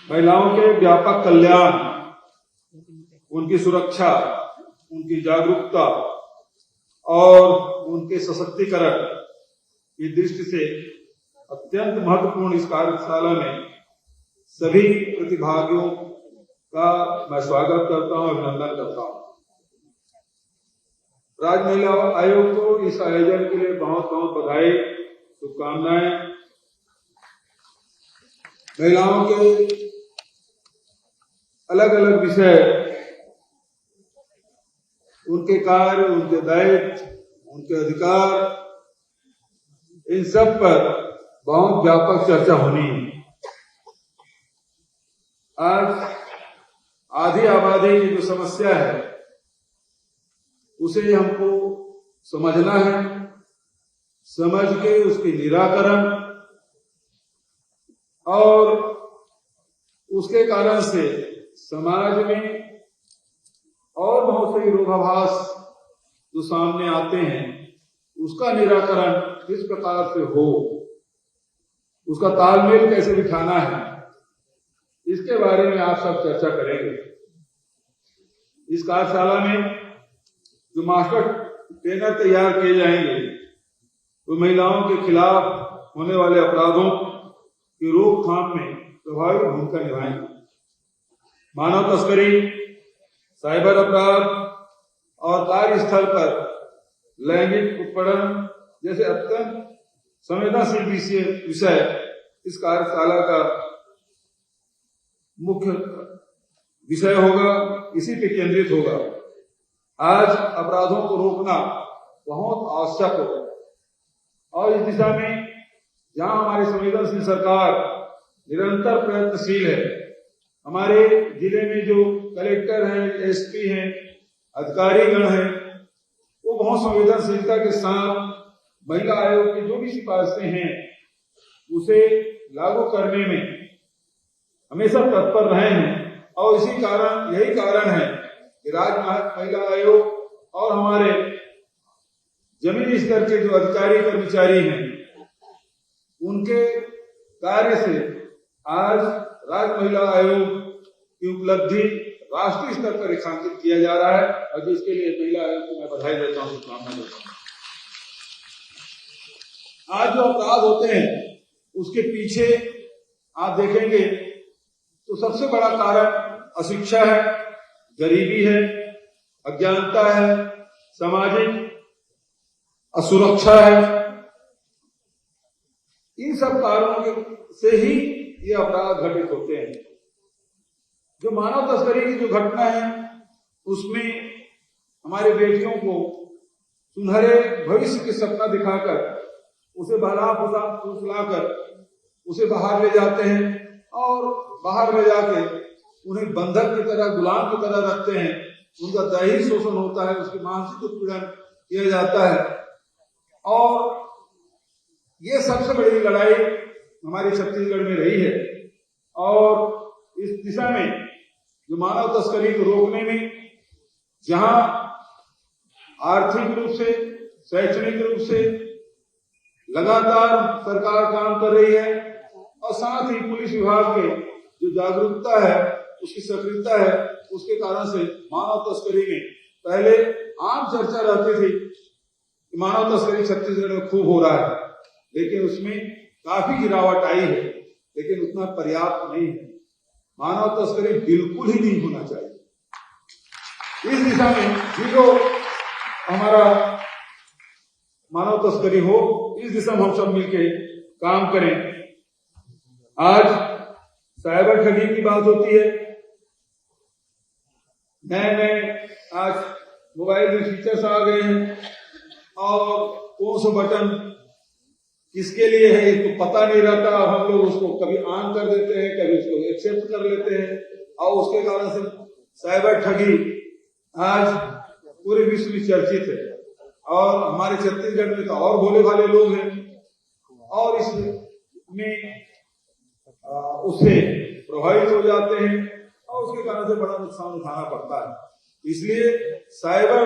महिलाओं के व्यापक कल्याण, उनकी सुरक्षा, उनकी जागरूकता और उनके सशक्तिकरण की दृष्टि से अत्यंत महत्वपूर्ण इस कार्यशाला में सभी प्रतिभागियों का मैं स्वागत करता हूं, अभिनंदन करता हूं। राज्य महिला आयोग को इस आयोजन के लिए बहुत बहुत बधाई, शुभकामनाएं। महिलाओं के अलग अलग विषय, उनके कार्य, उनके दायित्व, उनके अधिकार, इन सब पर बहुत व्यापक चर्चा होनी है। आज आधी आबादी की जो समस्या है उसे हमको समझना है, समझ के उसके निराकरण और उसके कारण से समाज में और बहुत से विरोधाभास जो सामने आते हैं उसका निराकरण किस प्रकार से हो, उसका तालमेल कैसे बिठाना है, इसके बारे में आप सब चर्चा करेंगे। इस कार्यशाला में जो मास्टर ट्रेनर तैयार किए जाएंगे तो महिलाओं के खिलाफ होने वाले अपराधों की रोकथाम में प्रभावी भूमिका निभाएंगे। मानव तस्करी, साइबर अपराध और कार्यस्थल पर लैंगिक उत्पीड़न जैसे अत्यंत संवेदनशील विषय इस कार्यशाला का मुख्य विषय होगा, इसी पे केंद्रित होगा। आज अपराधों को रोकना बहुत आवश्यक होगा और इस दिशा में जहां हमारी संवेदनशील सरकार निरंतर प्रयत्नशील है, हमारे जिले में जो कलेक्टर हैं, एसपी हैं, अधिकारीगण हैं, वो बहुत संवेदनशीलता के साथ महिला आयोग की जो भी सिफारिशें हैं उसे लागू करने में हमेशा तत्पर रहे हैं और यही कारण है कि राज्य महिला आयोग और हमारे जमीनी स्तर के जो अधिकारी कर्मचारी हैं उनके कार्य से आज राज्य महिला आयोग की उपलब्धि राष्ट्रीय स्तर पर रेखांकित किया जा रहा है और जिसके लिए महिला आयोग को मैं बधाई देता हूं, शुभकामना देता हूं। आज जो अपराध होते हैं उसके पीछे आप देखेंगे तो सबसे बड़ा कारण अशिक्षा है, गरीबी है, अज्ञानता है, सामाजिक असुरक्षा है। इन सब कारणों से ही ये अपराध घटित होते हैं। जो मानव तस्करी की जो घटना है उसमें हमारे बेटियों को सुनहरे भविष्य के सपना दिखाकर उसे बहला फुसलाकर उसे बाहर ले जाते हैं और बाहर ले जाके उन्हें बंधक की तरह, गुलाम की तरह रखते हैं। उनका दैहिक शोषण होता है, उसकी मानसिक उत्पीड़न किया जाता है और ये सबसे बड़ी लड़ाई हमारी छत्तीसगढ़ में रही है। और इस दिशा में जो मानव तस्करी को रोकने में जहां आर्थिक रूप से, शैक्षणिक रूप से लगातार सरकार काम कर रही है और साथ ही पुलिस विभाग के जो जागरूकता है, उसकी सक्रियता है, उसके कारण से मानव तस्करी में पहले आम चर्चा रहती थी कि मानव तस्करी छत्तीसगढ़ में खूब हो रहा है, लेकिन उसमें काफी गिरावट आई है, लेकिन उतना पर्याप्त नहीं है। मानव तस्करी बिल्कुल ही नहीं होना चाहिए। इस दिशा में जो हमारा मानव तस्करी हो, इस दिशा में हम सब मिलकर काम करें। आज साइबर ठगी की बात होती है, नए आज मोबाइल में फीचर्स आ गए हैं और कौन सा बटन किसके लिए है तो पता नहीं रहता। हम लोग उसको कभी ऑन कर देते हैं, कभी उसको एक्सेप्ट कर लेते हैं और उसके कारण से साइबर ठगी आज पूरे विश्व में चर्चित है और हमारे छत्तीसगढ़ में तो और भोले भाले लोग हैं और इसमें उससे प्रभावित हो जाते हैं और उसके कारण से बड़ा नुकसान उठाना पड़ता है। इसलिए साइबर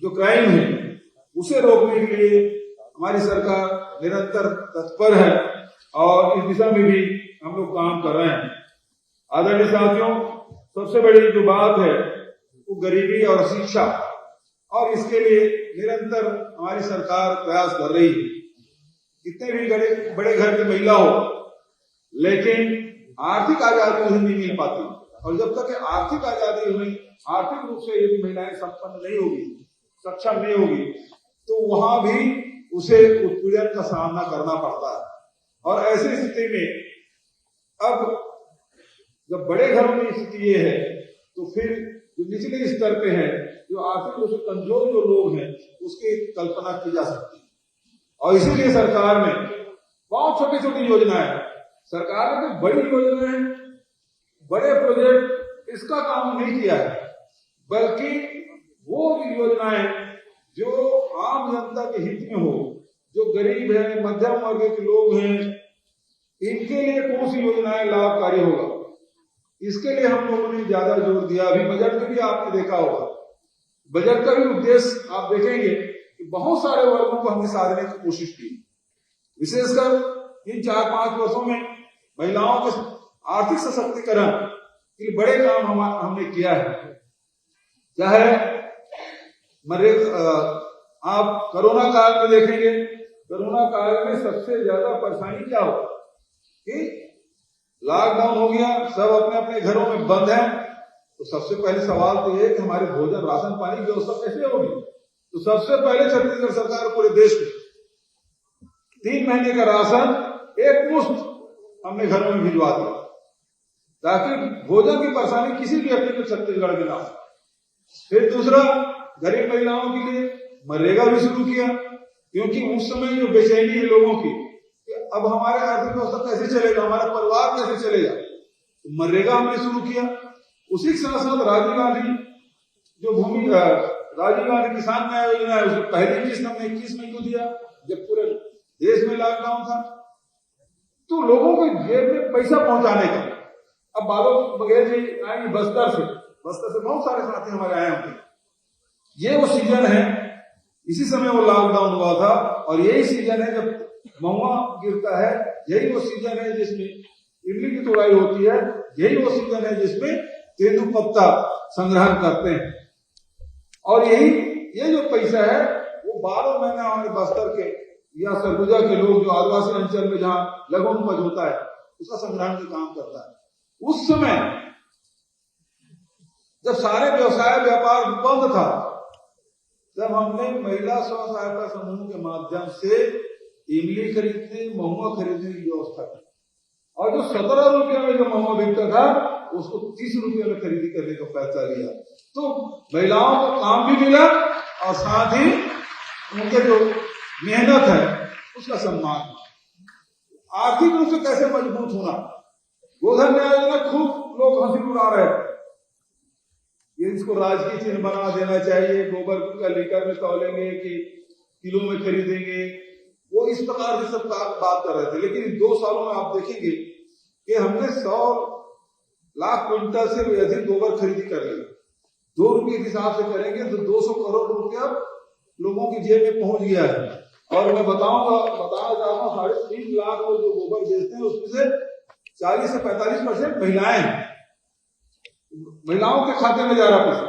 जो क्राइम है उसे रोकने के लिए हमारी सरकार निरंतर तत्पर है और इस दिशा में भी हम लोग काम कर रहे हैं। आदरणीय साथियों, सबसे बड़ी जो बात है वो गरीबी और शिक्षा, और इसके लिए निरंतर हमारी सरकार प्रयास कर रही है। कितने भी बड़े घर की महिला हो, लेकिन आर्थिक आजादी उन्हें नहीं मिल पाती, और जब तक आर्थिक आजादी हुई, आर्थिक रूप से यदि महिलाएं संपन्न नहीं होगी, सक्षम नहीं होगी, तो वहां भी उसे उत्पीड़न का सामना करना पड़ता है। और ऐसी स्थिति में अब जब बड़े घरों में स्थिति ये है, तो फिर जो निचले स्तर पे है, जो आर्थिक रूप से कमजोर जो लोग हैं, उसकी कल्पना की जा सकती है। और इसीलिए सरकार ने बहुत छोटी छोटी योजनाएं, सरकार ने तो बड़ी योजनाएं, बड़े प्रोजेक्ट, इसका काम नहीं किया है, बल्कि वो योजनाएं जो आम जनता के हित में हो, जो गरीब है, मध्यम वर्ग के लोग हैं, इनके लिए कौन सी योजनाएं लाभकारी होगा, इसके लिए हम लोगों ने ज्यादा जोर दिया। अभी बजट में भी आपने देखा होगा, बजट का भी उद्देश्य आप देखेंगे कि बहुत सारे वर्गों को हमने साधने की कोशिश की। विशेषकर इन 4-5 वर्षों में महिलाओं के आर्थिक सशक्तिकरण के लिए बड़े काम हमने किया है। चाहे आप कोरोना काल में देखेंगे, कोरोना काल में सबसे ज्यादा परेशानी क्या हो कि लॉकडाउन हो गया, सब अपने अपने घरों में बंद हैं, तो सबसे पहले सवाल तो ये कि हमारे भोजन, राशन पानी की व्यवस्था कैसे होगी। तो सबसे पहले छत्तीसगढ़ सरकार पूरे देश में 3 महीने का राशन एक मुश्त हमने घरों में भिजवा दिया, ताकि भोजन की परेशानी किसी भी व्यक्ति को छत्तीसगढ़ में ना हो। फिर दूसरा, गरीब महिलाओं के लिए मनरेगा भी शुरू किया, क्योंकि उस समय जो बेचैनी है लोगों की कि अब हमारे आर्थिक व्यवस्था कैसे चलेगा, हमारा परिवार कैसे चलेगा, तो मनरेगा हमने शुरू किया। उसी के साथ साथ राजीव गांधी राजीव गांधी किसान न्याय योजना है, उसमें पहली किस्त हमने 21 मई को दिया, जब पूरे देश में लॉकडाउन था। तो लोगों को जेब में पैसा पहुंचाने का, अब बादल बघेल जी आएंगे बस्तर से बहुत सारे साथी हमारे आए होंगे। ये वो सीजन है, इसी समय वो लॉकडाउन हुआ था, और यही सीजन है जब महुआ गिरता है, यही वो सीजन है जिसमें इमली की तोड़ाई होती है, यही वो सीजन है जिसमें तेंदुपत्ता संग्रहण करते हैं। और ये जो पैसा है वो 12 महीने हमारे बस्तर के या सरगुजा के लोग, जो आदिवासी अंचल में जहां लघु उपज होता है, उसका संग्रहण का काम करता है। उस समय जब सारे व्यवसाय व्यापार बंद था, जब हमने महिला स्व सहायता समूह के माध्यम से इमली खरीदने, महुआ खरीदने की व्यवस्था की, और जो 17 रुपये में जो महुआ बिकता था, उसको 30 रुपये में खरीदी करने का फैसला लिया। तो महिलाओं को काम भी मिला, और साथ ही उनके जो मेहनत है उसका सम्मान। आर्थिक रूप से कैसे मजबूत होना, गोधन न्याय योजना खूब लोग हंसी उड़ा रहे थे, ये इसको राजकीय चिन्ह बना देना चाहिए, गोबर का लीटर में तौलेंगे कि किलो में खरीदेंगे, वो इस प्रकार से सब बात कर रहे थे। लेकिन 2 सालों में आप देखेंगे कि हमने 100 लाख क्विंटल से भी अधिक गोबर खरीदी कर ली। 2 रुपये के हिसाब से करेंगे तो 200 करोड़ रुपया लोगों की जेब में पहुंच गया है। और मैं बताना चाहता हूँ, 3.5 लाख लोग जो गोबर बेचते हैं, उसमें से 40 से 45% महिलाएं हैं। महिलाओं के खाते में जा रहा पैसा।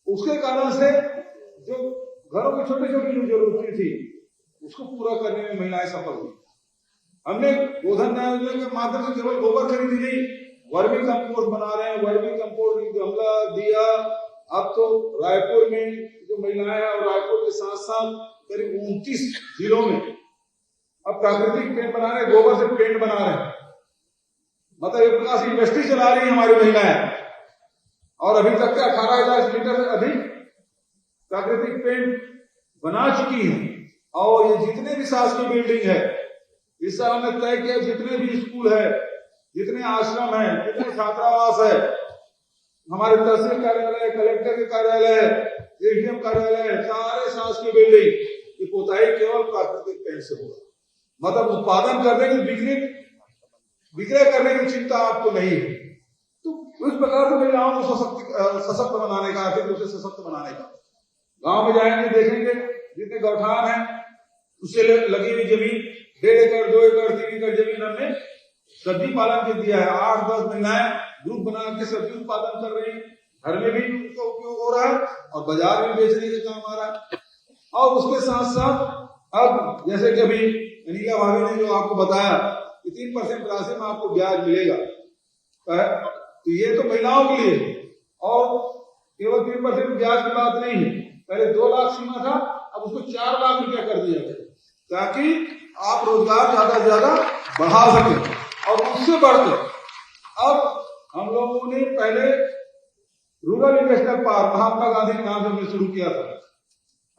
उसके कारण से जो घरों की छोटी छोटी जो जरूरतें थी, उसको पूरा करने में महिलाएं सफल हुई। हमने गोधन न्याय योजना के माध्यम से केवल गोबर खरीदी नहीं, वर्मी कंपोस्ट बना रहे हैं, वर्मी कंपोस्ट गमला दिया। अब तो रायपुर में जो महिलाएं हैं, और रायपुर के साथ साथ करीब 29 जिलों में अब प्राकृतिक पेंट बना रहे हैं, गोबर से पेंट बना रहे हैं। मतलब एक प्रकार से इंडस्ट्री चला रही है हमारी महिलाएं, और अभी तक के 18,000 लीटर से अधिक प्राकृतिक पेंट बना चुकी है। और ये जितने भी शासकीय बिल्डिंग है, इस साल हमने तय किया, जितने भी स्कूल है, जितने आश्रम है, जितने छात्रावास है, हमारे तहसील कार्यालय, कलेक्टर के कार्यालय, एडीएम कार्यालय, सारे शासकीय बिल्डिंग की पोताई केवल प्राकृतिक पेंट से होगा। मतलब उत्पादन करने की, विक्रय करने की चिंता आपको नहीं है। तो इस प्रकार से महिलाओं को सशक्त बनाने का, आर्थिक रूप से सशक्त बनाने का। गांव में जाएंगे, देखेंगे जितने गौठान है, उससे लगी हुई जमीन 1.5 एकड़, 2 एकड़, 3 एकड़ जमीन हमने सब्जी पालन के दिया है, 8-10 महिलाएं ग्रुप बना के सब्जी उत्पादन कर रही हैं, घर में भी उसका उपयोग हो रहा है और बाजार में बेचने के काम आ रहा है। और उसके साथ साथ अब जैसे कि अभी अनिला भाभी ने जो आपको बताया कि 3% राशि में आपको ब्याज मिलेगा, तो ये तो महिलाओं के लिए, और केवल 3% ब्याज की बात नहीं है, पहले 2 लाख सीमा था, अब उसको 4 लाख रुपया कर दिया गया, ताकि आप रोजगार ज्यादा से ज्यादा बढ़ा सकें। और उससे बढ़कर अब हम लोगों ने पहले rural investor park Mahatma Gandhi के नाम से हमने शुरू किया था,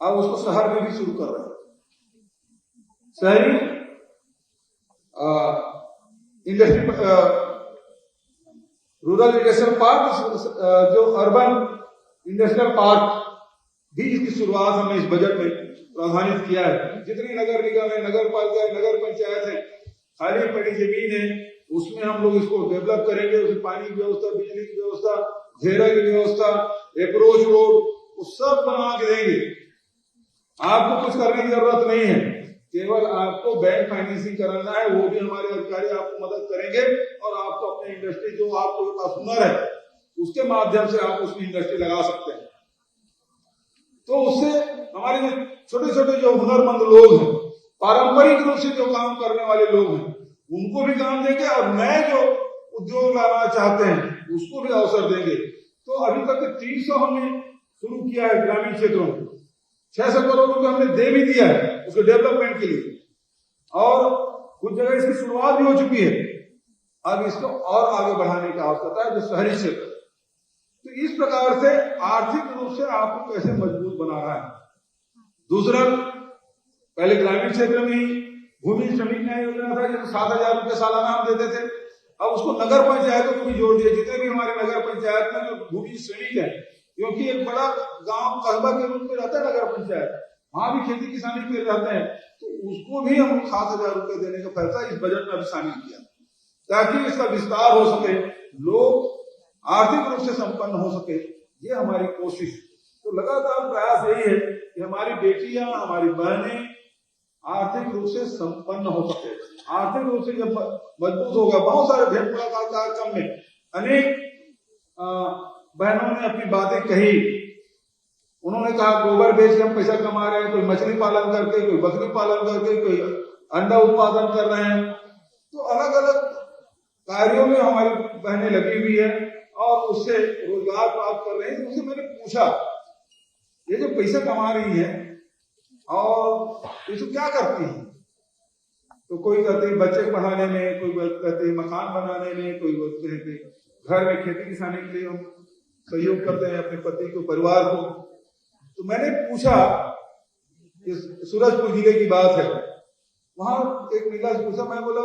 अब उसको शहर में भी शुरू कर रहे हैं। शहरी इंडस्ट्री रूरल इंडस्ट्रियल पार्क, जो अर्बन इंडस्ट्रियल पार्क भी इसकी शुरुआत हमने इस बजट में प्रावधानित किया है। जितनी नगर निगम है, नगर पालिका है, नगर पंचायत है, खाली पड़ी जमीन है, उसमें हम लोग इसको डेवलप करेंगे। उसमें पानी की व्यवस्था, बिजली की व्यवस्था, घेरा की व्यवस्था, अप्रोच रोड, वो सब बना के देंगे। आपको कुछ करने की जरूरत नहीं है, केवल आपको बैंक फाइनेंसिंग कराना है, वो भी हमारे अधिकारी आपको मदद करेंगे और आपको अपने इंडस्ट्री, जो आपको पास हुनर है, उसके माध्यम से आप उसमें इंडस्ट्री लगा सकते हैं। तो उससे हमारे छोटे छोटे जो हुनरमंद लोग हैं, पारंपरिक रूप से जो काम करने वाले लोग हैं, उनको भी काम देंगे और नए जो उद्योग लाना चाहते हैं उसको भी अवसर देंगे। तो अभी तक 300 हमने शुरू किया है ग्रामीण क्षेत्रों में, 600 करोड़ रुपए हमने दे भी दिया है उसके डेवलपमेंट के लिए, और कुछ जगह इसकी शुरुआत भी हो चुकी है। अब इसको और आगे बढ़ाने की आवश्यकता है, जो शहरी क्षेत्र। तो इस प्रकार से आर्थिक रूप से आपको कैसे मजबूत बनाना है। दूसरा, पहले ग्रामीण क्षेत्र में ही भूमि श्रमिक न्याय योजना था, जिसमें 7,000 रुपये सालाना हम देते थे। अब उसको नगर पंचायतों को भी जोड़ दिया, जितने भी हमारे नगर पंचायत में जो भूमि श्रमिक है, क्योंकि एक बड़ा गांव कस्बा के रूप में रहता है नगर पंचायत, वहां भी खेती किसानी पे रहते हैं, तो उसको भी हम 7,000 रुपये देने का फैसला इस बजट में अभी शामिल किया, ताकि इसका विस्तार हो सके, लोग आर्थिक रूप से संपन्न हो सके। ये हमारी कोशिश। तो लगातार प्रयास यही है कि हमारी बेटियां, हमारी बहनें आर्थिक रूप से संपन्न हो सके। आर्थिक रूप से जब मजबूत होगा, बहुत सारे भेंट मुलाकात कार्यक्रम में अनेक बहनों ने अपनी बातें कही। उन्होंने कहा गोबर बेच के हम पैसा कमा रहे हैं, कोई मछली पालन करके, कोई बकरी पालन करके, कोई अंडा उत्पादन कर रहे हैं। तो अलग अलग कार्यों में हमारी बहनें लगी हुई है और उससे रोजगार प्राप्त कर रहे हैं। तो उनसे मैंने पूछा, ये जो पैसा कमा रही है और इसको क्या करती है? तो कोई कहते हैं बच्चे पढ़ाने में, कोई कहते हैं मकान बनाने में, कोई बोलते हैं कि घर में खेती किसानी के लिए हम सहयोग करते हैं अपने पति को, परिवार को। तो मैंने पूछा, सूरजपुर जिले की बात है, वहां एक महिला से पूछा, मैं बोला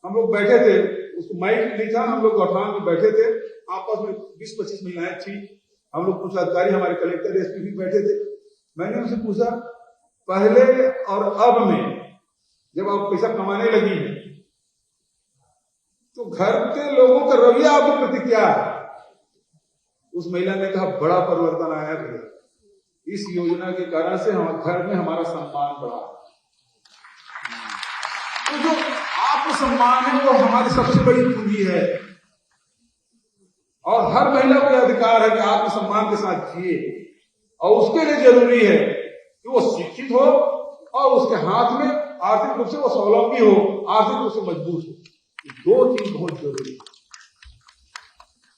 हम लोग बैठे थे, उसको माइक नहीं था, हम लोग गौठान में बैठे थे, आपस में 20-25 महिलाएं थी, हम लोग कुछ अधिकारी, हमारे कलेक्टर एसपी भी बैठे थे। मैंने उनसे पूछा, पहले और अब में जब आप पैसा कमाने लगी है तो घर के लोगों का रवैया आपके प्रति क्या है? उस महिला ने कहा, बड़ा परिवर्तन आया भैया, इस योजना के कारण से हमारे घर में हमारा सम्मान बढ़ा। तो जो आत्मसम्मान है वो हमारी सबसे बड़ी पूंजी है, और हर महिला को अधिकार है कि आत्मसम्मान के साथ जिए, और उसके लिए जरूरी है कि वो शिक्षित हो और उसके हाथ में आर्थिक रूप से वो स्वावलंबी हो, आर्थिक रूप से मजबूत हो। दो चीज बहुत जरूरी है।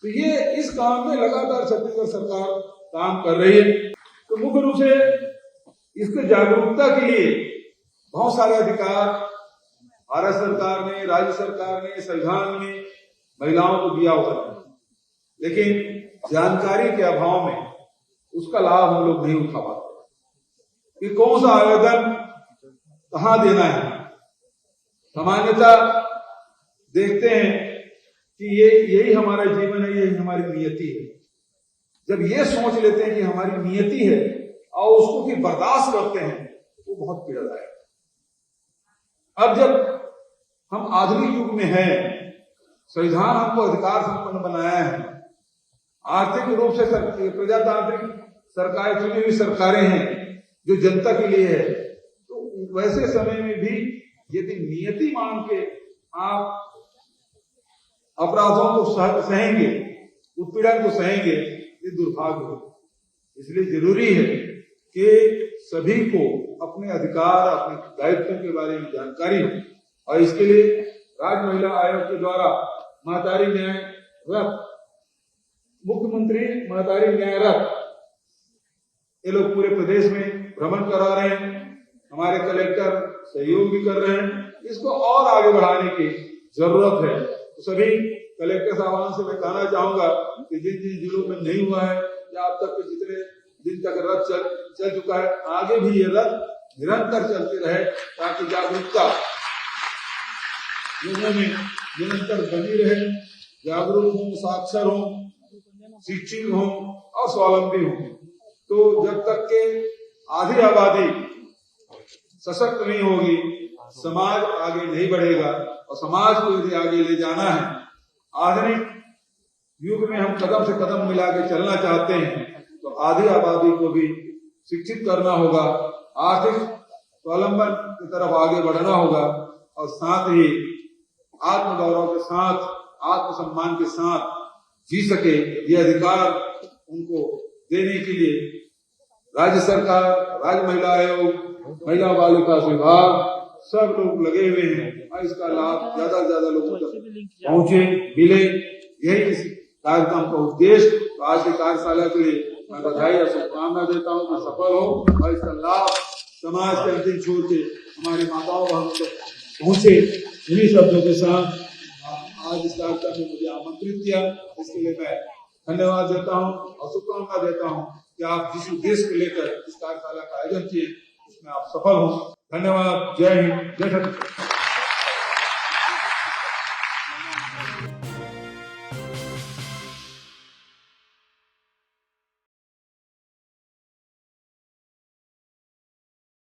तो ये इस काम में लगातार छत्तीसगढ़ सरकार काम कर रही है। तो मुख्य रूप से इसके जागरूकता के लिए बहुत सारे अधिकार भारत सरकार ने, राज्य सरकार ने, संविधान ने महिलाओं को दिया हुआ है, लेकिन जानकारी के अभाव में उसका लाभ हम लोग नहीं उठा पाते कि कौन सा आवेदन कहां देना है। सामान्यतः देखते हैं कि यही हमारा जीवन है, यही हमारी नियति है। जब ये सोच लेते हैं कि हमारी नियति है और उसको भी बर्दाश्त करते हैं, वो बहुत पीड़ादायक है। अब जब हम आधुनिक युग में हैं, संविधान हमको अधिकार संपन्न बनाया है, आर्थिक रूप से प्रजातांत्रिक सरकार, चुनी हुई सरकारें हैं जो जनता के लिए है, तो वैसे समय में भी यदि नियति मान के आप अपराधों को सहेंगे, उत्पीड़न को सहेंगे, ये दुर्भाग्य है। इसलिए जरूरी है कि सभी को अपने अधिकार, अपने दायित्वों के बारे में जानकारी हो, और इसके लिए राज्य महिला आयोग के द्वारा महतारी न्याय रथ, मुख्यमंत्री महतारी न्याय रथ, ये लोग पूरे प्रदेश में भ्रमण करा रहे हैं। हमारे कलेक्टर सहयोग भी कर रहे हैं। इसको और आगे बढ़ाने की जरूरत है। तो सभी कलेक्टर साहबान से मैं कहना चाहूंगा कि जिन जिन जिलों में नहीं हुआ है या अब तक के जितने दिन तक रथ चल चुका है, आगे भी ये रथ निरंतर चलते रहे, ताकि जागरूकता लोगों में निरंतर बनी रहे, जागरूक हों, साक्षर हों, शिक्षित हों और स्वावलंबी हों। तो जब तक के आधी आबादी सशक्त नहीं होगी, समाज आगे नहीं बढ़ेगा। और समाज को यदि आगे ले जाना है, आधुनिक युग में हम कदम से कदम मिला के चलना चाहते हैं, तो आधी आबादी को भी शिक्षित करना होगा, आर्थिक स्वावलंबन की तरफ आगे बढ़ना होगा, और साथ ही आत्मगौरव के साथ, आत्मसम्मान के साथ जी सके, ये अधिकार उनको देने के लिए राज्य सरकार, राज्य महिला आयोग, महिला बाल विकास विभाग सब लोग लगे हुए हैं, और इसका लाभ ज्यादा से ज्यादा लोगों तक पहुंचे, मिले। यही इस कार्यक्रम का उद्देश्य। तो आज की कार्यशाला के लिए मैं बधाई और शुभकामना देता हूँ कि सफल हो, और इसका लाभ समाज के अंतिम छोर से हमारे माताओं बहनों तक पहुंचे। इन्हीं शब्दों के साथ आज इस कार्यक्रम में मुझे आमंत्रित किया, इसके लिए मैं धन्यवाद देता हूँ और शुभकामना देता हूँ कि आप जिस उद्देश्य को लेकर इस कार्यशाला का आयोजन किए, उसमें आप सफल हो। धन्यवाद। जय हिंद, जय छत्तीसगढ़।